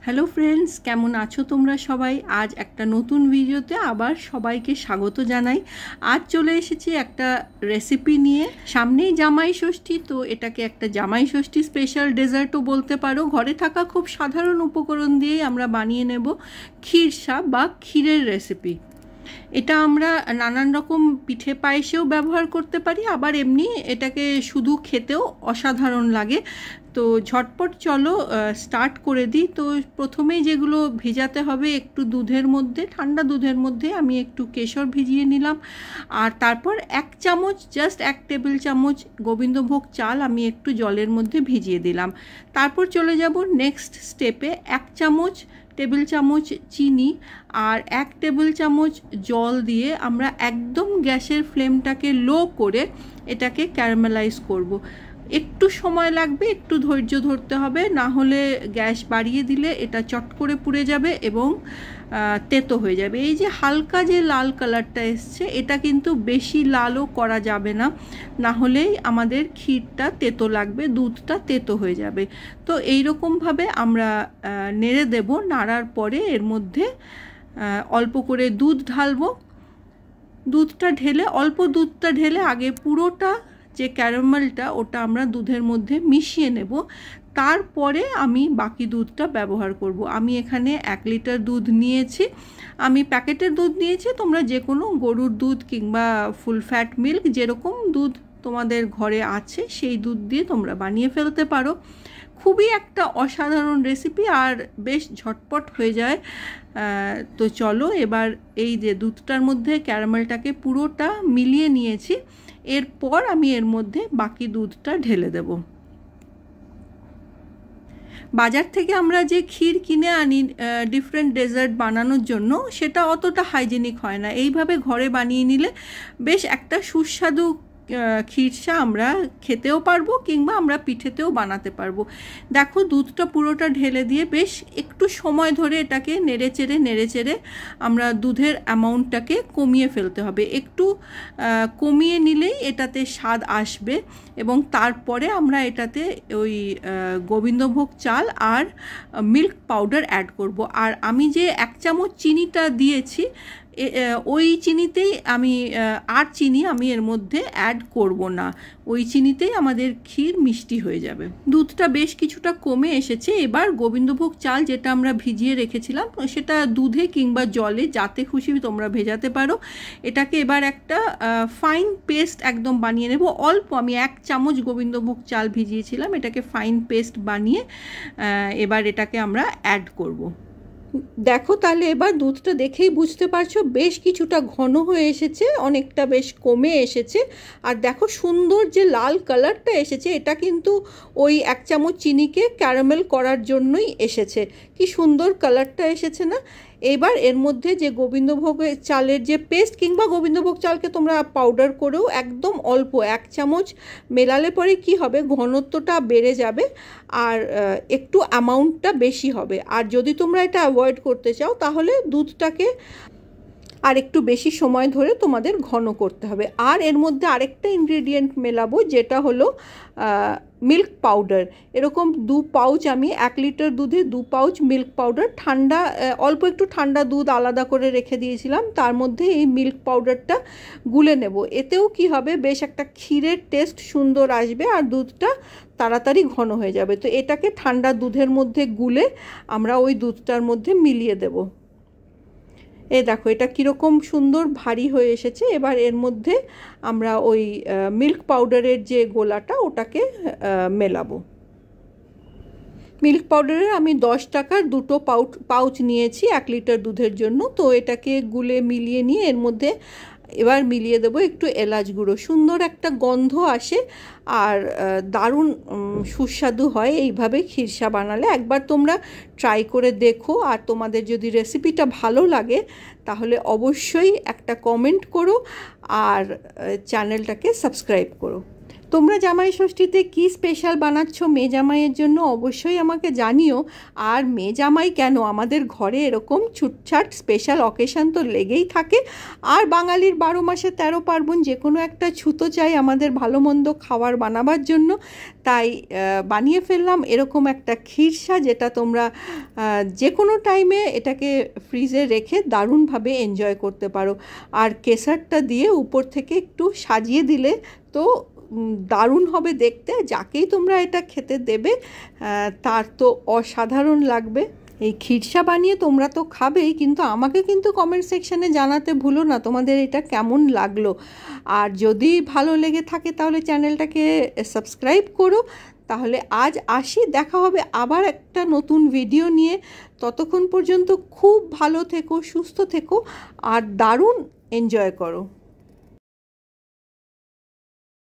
Hello friends, কেমন আছো তোমরা সবাই? আজ একটা নতুন ভিডিওতে আবার সবাইকে স্বাগত জানাই। আজ চলে এসেছি একটা রেসিপি নিয়ে। সামনেই জামাই ষষ্ঠী, তো এটাকে একটা জামাই ষষ্ঠী স্পেশাল ডেজার্টও বলতে পারো। ঘরে থাকা খুব সাধারণ উপকরণ দিয়েই আমরা বানিয়ে নেব ক্ষীরসা বা ক্ষীরের রেসিপি। এটা আমরা নানান রকম পিঠে পায়েসেও ব্যবহার করতে পারি, আবার এমনি এটাকে শুধু খেতেও অসাধারণ লাগে। তো ঝটপট চলো স্টার্ট করে দিই। তো প্রথমেই যেগুলো ভিজাতে হবে, একটু দুধের মধ্যে, ঠান্ডা দুধের মধ্যে আমি একটু কেশর ভিজিয়ে নিলাম, আর তারপর 1 চামচ, জাস্ট 1 টেবিল চামচ গোবিন্দভোগ চাল আমি একটু জলের মধ্যে ভিজিয়ে দিলাম। তারপর চলে যাব নেক্সট স্টেপে। 1 টেবিল চামচ চিনি আর 1 টেবিল চামচ জল দিয়ে আমরা একদম গ্যাসের ফ্লেমটাকে লো করে এটাকে ক্যারামেলাইজ করব। একটু সময় লাগবে, একটু ধৈর্য ধরতে হবে, না হলে গ্যাস বাড়িয়ে দিলে এটা চট করে পুড়ে যাবে এবং তেতো হয়ে যাবে। এই যে হালকা যে লাল কালারটা এসছে, এটা কিন্তু বেশি লালও করা যাবে না, না হলেই আমাদের ক্ষীরটা তেতো লাগবে, দুধটা তেতো হয়ে যাবে। তো এই রকমভাবে আমরা নেড়ে দেব। নাড়ার পরে এর মধ্যে অল্প করে দুধ ঢালবো। অল্প দুধটা ঢেলে আগে পুরোটা যে ক্যারামেলটা ওটা আমরা দুধের মধ্যে মিশিয়ে নেব, তারপরে আমি বাকি দুধটা ব্যবহার করব। আমি এখানে 1 লিটার দুধ নিয়েছি, আমি প্যাকেটের দুধ নিয়েছি। তোমরা যে কোনো গরুর দুধ কিংবা ফুল ফ্যাট মিল্ক, যেরকম দুধ তোমাদের ঘরে আছে সেই দুধ দিয়ে তোমরা বানিয়ে ফেলতে পারো। খুবই একটা অসাধারণ রেসিপি আর বেশ ঝটপট হয়ে যায়। তো চলো এবার এই যে দুধটার মধ্যে ক্যারামেলটাকে পুরোটা মিলিয়ে নিয়েছি, এরপর আমি এর মধ্যে বাকি দুধটা ঢেলে দেব। বাজার থেকে আমরা যে ক্ষীর কিনে আনি ডিফারেন্ট ডেজার্ট বানানোর জন্য, সেটা অতটা হাইজেনিক হয় না। এইভাবে ঘরে বানিয়ে নিলে বেশ একটা সুস্বাদু ক্ষীরসা আমরা খেতেও পারবো, কিংবা আমরা পিঠেতেও বানাতে পারবো। দেখো দুধটা পুরোটা ঢেলে দিয়ে বেশ একটু সময় ধরে এটাকে নেড়ে চেড়ে আমরা দুধের অ্যামাউন্টটাকে কমিয়ে ফেলতে হবে। একটু কমিয়ে নিলেই এটাতে স্বাদ আসবে, এবং তারপরে আমরা এটাতে ওই গোবিন্দভোগ চাল আর মিল্ক পাউডার অ্যাড করব। আর আমি যে 1 চামচ চিনিটা দিয়েছি, ওই চিনিতেই আর চিনি আমি এর মধ্যে অ্যাড করব না, ওই চিনিতেই আমাদের ক্ষীর মিষ্টি হয়ে যাবে। দুধটা বেশ কিছুটা কমে এসেছে। এবার গোবিন্দভোগ চাল যেটা আমরা ভিজিয়ে রেখেছিলাম, সেটা দুধে কিংবা জলে যাতে খুশি তোমরা ভেজাতে পারো। এটাকে এবার একটা ফাইন পেস্ট একদম বানিয়ে নেব। অল্প, আমি 1 চামচ গোবিন্দভোগ চাল ভিজিয়েছিলাম, এটাকে ফাইন পেস্ট বানিয়ে এবার এটাকে আমরা অ্যাড করব। দেখো তাহলে এবার দুধটা দেখেই বুঝতে পারছো বেশ কিছুটা ঘন হয়ে এসেছে, অনেকটা বেশ কমে এসেছে। আর দেখো সুন্দর যে লাল কালারটা এসেছে, এটা কিন্তু ওই 1 চামচ চিনিকে ক্যারামেল করার জন্যই এসেছে। কি সুন্দর কালারটা এসেছে না? এবার এর মধ্যে যে গোবিন্দভোগ চালের যে পেস্ট, কিংবা গোবিন্দভোগ চালকে তোমরা পাউডার করেও একদম অল্প 1 চামচ মেলালে পরে কি হবে, ঘনত্বটা বেড়ে যাবে আর একটু অ্যামাউন্টটা বেশি হবে। আর যদি তোমরা এটা অ্যাভয়েড করতে চাও, তাহলে দুধটাকে আর একটু বেশি সময় ধরে তোমাদের ঘন করতে হবে। আর এর মধ্যে আরেকটা ইনগ্রেডিয়েন্ট মেলাবো, যেটা হলো মিল্ক পাউডার। এরকম 2 পাউচ, আমি 1 লিটার দুধে 2 পাউচ মিল্ক পাউডার, ঠান্ডা অল্প একটু ঠান্ডা দুধ আলাদা করে রেখে দিয়েছিলাম, তার মধ্যে এই মিল্ক পাউডারটা গুলে নেব। এতেও কি হবে, বেশ একটা ক্ষীরের টেস্ট সুন্দর আসবে আর দুধটা তাড়াতাড়ি ঘন হয়ে যাবে। তো এটাকে ঠান্ডা দুধের মধ্যে গুলে আমরা ওই দুধটার মধ্যে মিলিয়ে দেব। এই দেখো এটা কীরকম সুন্দর ভারী হয়ে এসেছে। এবার এর মধ্যে আমরা ওই মিল্ক পাউডারের যে গোলাটা, ওটাকে মেলাবো। মিল্ক পাউডারের আমি 10 টাকার 2টো পাউচ নিয়েছি 1 লিটার দুধের জন্য। তো এটাকে গুলে মিলিয়ে নিয়ে এর মধ্যে এবার মিলিয়ে দেবো একটু এলাচ গুঁড়ো। সুন্দর একটা গন্ধ আসে আর দারুণ সুস্বাদু হয় এইভাবে ক্ষীরসা বানালে। একবার তোমরা ট্রাই করে দেখো, আর তোমাদের যদি রেসিপিটা ভালো লাগে তাহলে অবশ্যই একটা কমেন্ট করো আর চ্যানেলটাকে সাবস্ক্রাইব করো। তোমরা জামাই ষষ্ঠীতে কি স্পেশাল বানাচ্ছ মেয়ে জামাইয়ের জন্য অবশ্যই আমাকে জানিও। আর মেয়ে জামাই কেন, আমাদের ঘরে এরকম ছুটছাট স্পেশাল অকেশন তো লেগেই থাকে। আর বাঙালির 12 মাসে 13 পার্বণ, যে কোনো একটা ছুতো চাই আমাদের ভালো মন্দ খাবার বানাবার জন্য। তাই বানিয়ে ফেললাম এরকম একটা খিরসা, যেটা তোমরা যে কোনো টাইমে এটাকে ফ্রিজে রেখে দারুণভাবে এনজয় করতে পারো। আর কেসারটা দিয়ে উপর থেকে একটু সাজিয়ে দিলে তো দারুণ হবে দেখতে। যাকেই তোমরা এটা খেতে দেবে তার তো অসাধারণ লাগবে। এই খিরসা বানিয়ে তোমরা তো খাবেই, কিন্তু আমাকে কিন্তু কমেন্ট সেকশানে জানাতে ভুলো না তোমাদের এটা কেমন লাগলো। আর যদি ভালো লেগে থাকে তাহলে চ্যানেলটাকে সাবস্ক্রাইব করো। তাহলে আজ আসি, দেখা হবে আবার একটা নতুন ভিডিও নিয়ে। ততক্ষণ পর্যন্ত খুব ভালো থেকো, সুস্থ থেকো আর দারুণ এনজয় করো।